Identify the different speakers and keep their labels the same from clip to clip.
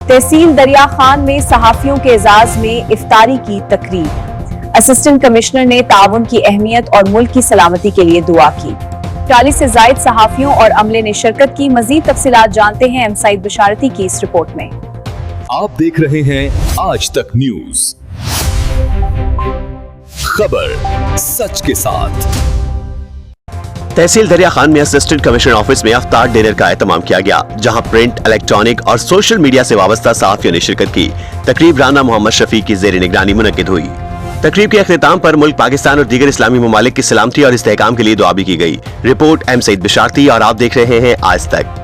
Speaker 1: तहसील दरिया खान में सहाफियों के एजाज में इफ्तारी की तकरीब। असिस्टेंट कमिश्नर ने ताउन की अहमियत और मुल्क की सलामती के लिए दुआ की। 40 से जायद सहाफियों और अमले ने शिरकत की। मजीद तफसीलात जानते हैं एम सईद बिशारती की इस रिपोर्ट में।
Speaker 2: आप देख रहे हैं आज तक न्यूज, खबर सच के साथ।
Speaker 3: तहसील दरिया खान में असिस्टेंट कमिश्नर ऑफिस में इफ्तार डिनर का एहतमाम किया गया, जहां प्रिंट, इलेक्ट्रॉनिक और सोशल मीडिया से वाबस्ता सहाफियों ने शिरकत की। तकरीब राना मोहम्मद शफी की जेर निगरानी मुनक्किद हुई। तकरीब के अख्तिताम पर मुल्क, पाकिस्तान और दीगर इस्लामी ममालिक की सलामती और इस्तेहकाम के लिए दुआ भी की गई। रिपोर्ट एम सईद बिशारती और आप देख रहे हैं आज तक।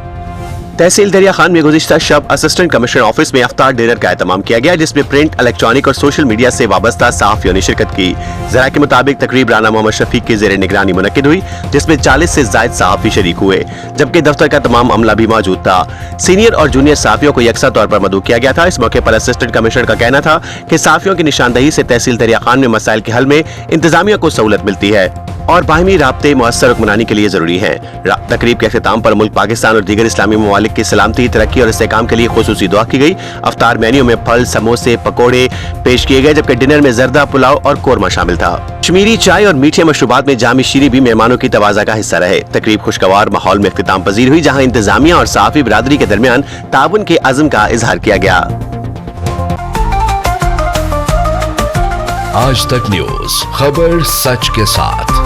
Speaker 3: तहसील दरिया खान में गुज़िश्ता शब असिस्टेंट कमिश्नर ऑफिस में इफ्तार डिनर का एहतमाम किया गया, जिसमें प्रिंट, इलेक्ट्रॉनिक और सोशल मीडिया से वाबस्ता सहाफियों ने शिरकत की। जरा के मुताबिक तकरीब राना मोहम्मद शफी की जेर निगरानी मुनक्किद हुई, जिसमें 40 से जायद सहाफी शरीक हुए, जबकि दफ्तर का तमाम अमला भी मौजूद था। सीनियर और जूनियर सहाफियों को यकसा तौर पर मदऊ किया गया था। इस मौके पर असिस्टेंट कमिश्नर का कहना था कि सहाफियों की निशानदही से तहसील दरिया खान में मसाइल के हल में इंतजामिया को सहूलत मिलती है और बाहमी राब्ते मुअस्सर हुक्मरानी के लिए जरूरी है। तकरीब के अख्तिताम पर मुल्क, पाकिस्तान और दीगर इस्लामी ममालिक की सलामती, तरक्की और इस्तेहकाम के लिए खुसूसी दुआ की गई। अफ्तार मेन्यू में फल, समोसे, पकौड़े पेश किए गए, जबकि डिनर में जर्दा, पुलाव और कोरमा शामिल था। कश्मीरी चाय और मीठे मशरूबात में जामी शीरी भी मेहमानों की तवाज़ा का हिस्सा रहे। तकरीब खुशगवार माहौल में इख्तिताम पजीर हुई, जहाँ इंतजामिया और सहाफी बिरादरी के दरमियान ताउन के अज़्म का इजहार किया गया।
Speaker 2: आज तक न्यूज, खबर सच के साथ।